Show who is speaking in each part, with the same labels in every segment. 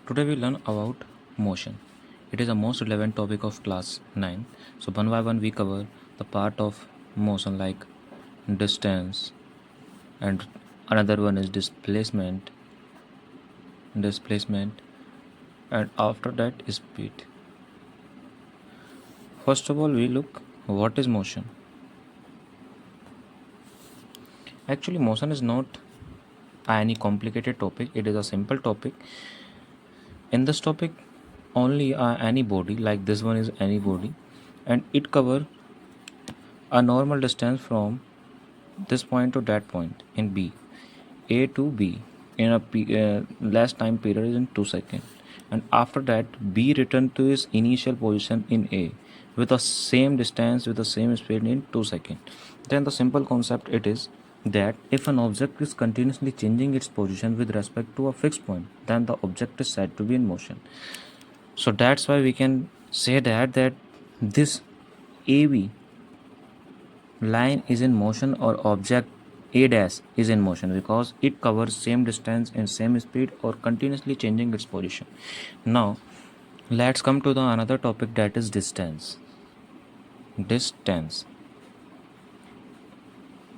Speaker 1: Today we learn about motion. It is the most relevant topic of class 9. So one by one we cover the part of motion like distance and another one is displacement and after that speed. First of all we look what is motion. Actually motion is not any complicated topic, it is a simple topic. In this topic only any body like this one is any body and it cover a normal distance from this point to that point in B, A to B in a less time period is in 2 seconds, and after that B return to its initial position in A with the same distance with the same speed in 2 seconds. Then the simple concept it is that if an object is continuously changing its position with respect to a fixed point, then the object is said to be in motion. So that's why we can say that this AB line is in motion or object A dash is in motion because it covers same distance and same speed or continuously changing its position. Now let's come to the another topic, that is distance.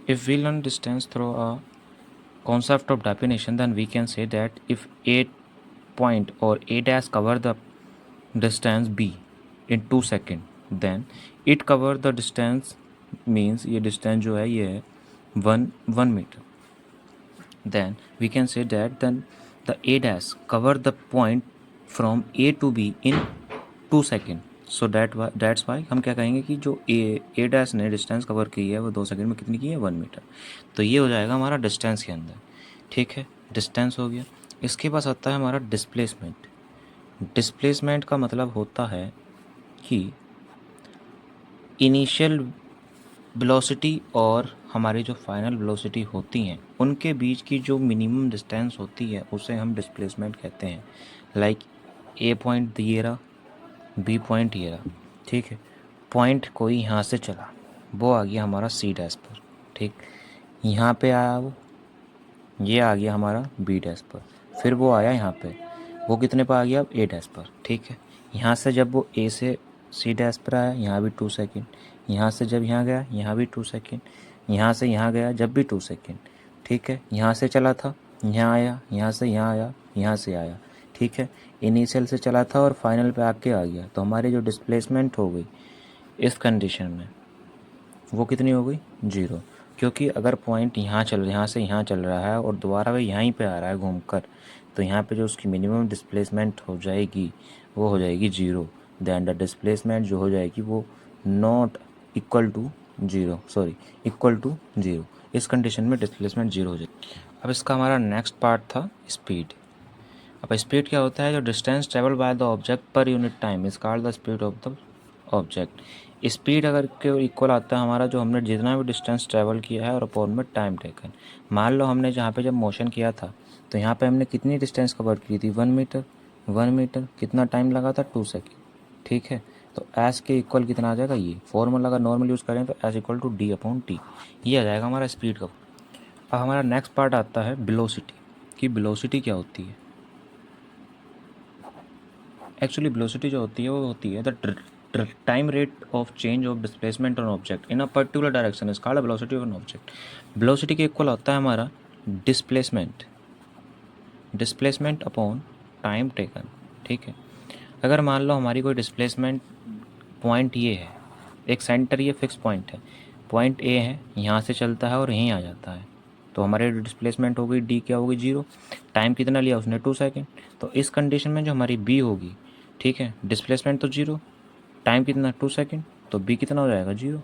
Speaker 1: If we learn distance through a concept of definition, then we can say that if A point or A dash cover the distance B in 2 seconds, then it cover the distance means ये distance जो है ये है 1 meter. Then we can say that then the A dash cover the point from A to B in 2 seconds. So that's why हम क्या कहेंगे कि जो A dash ने डिस्टेंस कवर की है वो 2 सेकंड में कितनी की है 1 मीटर. तो ये हो जाएगा हमारा डिस्टेंस के अंदर. ठीक है, डिस्टेंस हो गया. इसके पास आता है हमारा डिस्प्लेसमेंट. डिस्प्लेसमेंट का मतलब होता है कि इनिशियल वेलोसिटी और हमारी जो फाइनल वेलोसिटी होती हैं उनके बीच की जो मिनिमम डिस्टेंस होती है उसे हम डिस्प्लेसमेंट कहते हैं. लाइक ए पॉइंट दिए रहा, बी पॉइंट ये रहा. ठीक है, पॉइंट कोई यहाँ से चला, वो आ गया हमारा सी डैश पर. ठीक, यहाँ पे आया वो, ये आ गया हमारा बी डैश पर, फिर वो आया यहाँ पे, वो कितने पर आ गया अब ए डैश पर. ठीक है, यहाँ से जब वो ए से सी डैश पर आया यहाँ भी 2 सेकेंड, यहाँ से जब यहाँ गया यहाँ भी 2 सेकेंड, यहाँ से यहाँ गया जब भी 2 सेकेंड. ठीक है, यहाँ से चला था यहाँ आया, यहाँ से यहाँ आया, यहाँ से आया. ठीक है, इनिशियल से चला था और फाइनल पे आके आ गया. तो हमारी जो डिस्प्लेसमेंट हो गई इस कंडीशन में वो कितनी हो गई 0. क्योंकि अगर पॉइंट यहाँ से यहाँ चल रहा है और दोबारा वह यहीं पे आ रहा है घूमकर, तो यहाँ पे जो उसकी मिनिमम डिस्प्लेसमेंट हो जाएगी वो हो जाएगी 0. दैन द डिस्प्लेसमेंट जो हो जाएगी वो नॉट इक्वल टू 0. इस कंडीशन में डिस्प्लेसमेंट 0 हो जाएगी. अब इसका हमारा नेक्स्ट पार्ट था स्पीड. अब स्पीड क्या होता है, जो distance travel by the object per unit time is called the speed of the object. Speed अगर के इक्वल आता है हमारा जो हमने जितना भी डिस्टेंस ट्रेवल किया है और अपॉन में टाइम टेकन. मान लो हमने जहाँ पे जब मोशन किया था तो यहाँ पे हमने कितनी डिस्टेंस कवर की थी 1 मीटर. कितना टाइम लगा था 2 सेकेंड. ठीक है, तो एस के इक्वल कितना आ जाएगा, ये फॉर्मूला अगर नॉर्मल यूज़ करें तो S equal to D upon T, ये आ जाएगा हमारा स्पीड का. अब हमारा नेक्स्ट पार्ट आता है वेलोसिटी. कि वेलोसिटी क्या होती है. एक्चुअली वेलोसिटी जो होती है वो होती है the time rate of change of displacement on object in a particular direction is called velocity of an object. Velocity के इक्वल होता है हमारा डिस्प्लेसमेंट अपॉन टाइम टेकन. ठीक है, अगर मान लो हमारी कोई डिस्प्लेसमेंट पॉइंट ये है, एक सेंटर ये फिक्स पॉइंट है, पॉइंट ए है, यहाँ से चलता है और यहीं आ जाता है, तो हमारी डिस्प्लेसमेंट हो गई डी क्या होगी 0. टाइम कितना लिया उसने 2 सेकेंड. तो इस कंडीशन में जो हमारी बी होगी, ठीक है, डिस्प्लेसमेंट तो 0, टाइम कितना 2 सेकेंड, तो बी कितना हो जाएगा 0.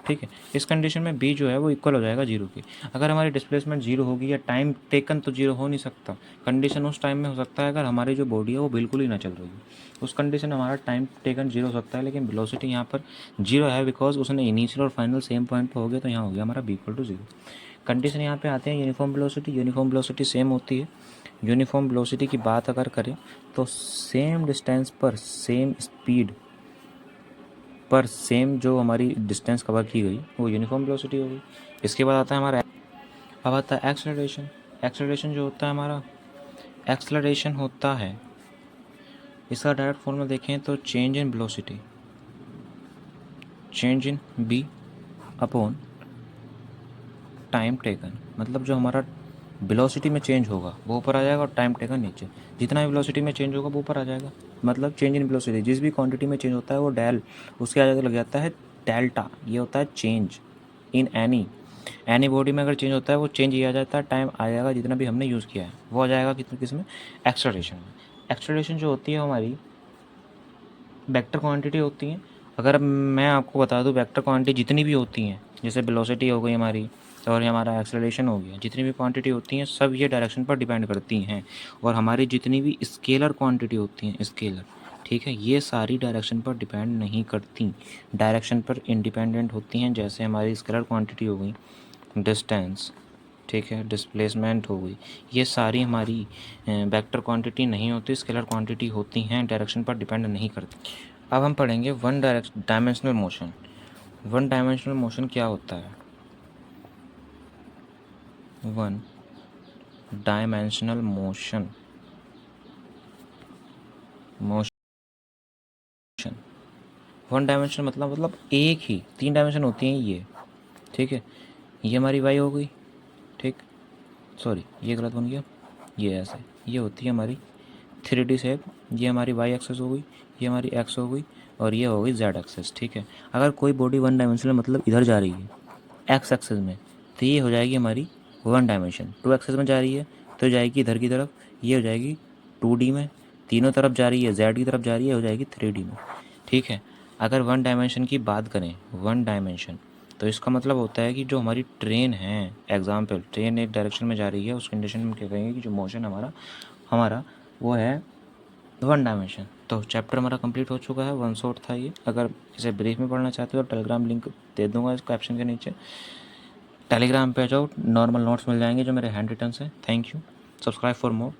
Speaker 1: ठीक है, इस कंडीशन में बी जो है वो इक्वल हो जाएगा 0 की. अगर हमारी डिस्प्लेसमेंट 0 होगी या टाइम टेकन तो 0 हो नहीं सकता. कंडीशन उस टाइम में हो सकता है अगर हमारी जो बॉडी है वो बिल्कुल ही ना चल रही है, उस कंडीशन में हमारा टाइम टेकन 0 हो सकता है. लेकिन वेलोसिटी यहाँ पर 0 है बिकॉज उसने इनिशियल और फाइनल सेम पॉइंट पर हो गया, तो यहाँ हो गया हमारा बी इक्वल टू 0. कंडीशन यहाँ पे आते हैं यूनिफॉर्म वेलोसिटी सेम होती है. यूनिफॉर्म वेलोसिटी की बात अगर करें तो सेम डिस्टेंस पर सेम स्पीड पर सेम जो हमारी डिस्टेंस कवर की गई वो यूनिफॉर्म वेलोसिटी हो गई. इसके बाद आता है हमारा, अब आता है एक्सेलरेशन. एक्सेलरेशन जो होता है हमारा, एक्सेलरेशन होता है इसका डायरेक्ट फॉर्मूला देखें तो change in velocity, change in B upon time taken, मतलब जो हमारा वेलोसिटी में चेंज होगा वो ऊपर आ जाएगा और टाइम टेकन नीचे। जितना भी वेलोसिटी में चेंज होगा वो ऊपर आ जाएगा, मतलब चेंज इन वेलोसिटी। जिस भी क्वांटिटी में चेंज होता है वो डेल उसके आगे लग जाता है डेल्टा, ये होता है चेंज इन एनी बॉडी में। अगर चेंज होता है वो चेंज ये आ जाता है, टाइम आ जाएगा जितना भी हमने यूज़ किया है वो आ जाएगा किस में, एक्सेलरेशन में। एक्सेलरेशन जो होती है हमारी वेक्टर क्वांटिटी होती हैं। अगर मैं आपको बता दूं वेक्टर क्वांटिटी जितनी भी होती हैं, जैसे वेलोसिटी हो गई हमारी और हमारा एक्सेलरेशन हो गया, जितनी भी क्वांटिटी होती हैं सब ये डायरेक्शन पर डिपेंड करती हैं। और हमारी जितनी भी स्केलर क्वांटिटी होती हैं, स्केलर, ठीक है, ये सारी डायरेक्शन पर डिपेंड नहीं करती, डायरेक्शन पर इंडिपेंडेंट होती हैं। जैसे हमारी स्केलर क्वांटिटी हो गई डिस्टेंस, ठीक है, डिस्प्लेसमेंट हो गई, ये सारी हमारी वेक्टर क्वांटिटी नहीं होती, स्केलर क्वांटिटी होती हैं, डायरेक्शन पर डिपेंड नहीं करती। अब हम पढ़ेंगे one dimensional motion. One dimensional motion क्या होता है? One dimensional motion, one dimensional मतलब एक ही, 3 डायमेंशन होती हैं ये, ठीक है। ये हमारी वाई हो गई, ठीक, सॉरी ये गलत बन गया, ये ऐसे, ये होती है हमारी 3D शेप, ये हमारी वाई एक्सेस हो गई, ये हमारी एक्स हो गई और ये हो गई जेड एक्सेस, ठीक है। अगर कोई बॉडी वन डायमेंशनल मतलब इधर जा रही है एक्स एक्सेस में तो ये हो जाएगी हमारी वन डायमेंशन। टू एक्सेस में जा रही है तो जाएगी इधर की तरफ, ये हो जाएगी 2D में। तीनों तरफ जा रही है, जेड की तरफ जा रही है, हो जाएगी 3D में, ठीक है। अगर वन डायमेंशन की बात करें, वन डायमेंशन, तो इसका मतलब होता है कि जो हमारी ट्रेन है, एग्जाम्पल ट्रेन एक डायरेक्शन में जा रही है, उस कंडीशन में क्या कहेंगे कि जो मोशन हमारा हमारा वो है वन डायमेंशन। तो चैप्टर हमारा कंप्लीट हो चुका है, वन शॉट था ये। अगर इसे ब्रीफ में पढ़ना चाहते हो तो टेलीग्राम लिंक दे दूंगा इस कैप्शन के नीचे, टेलीग्राम पे जाओ, नॉर्मल नोट्स मिल जाएंगे जो मेरे हैंड रिटन हैं। Thank you, subscribe for more.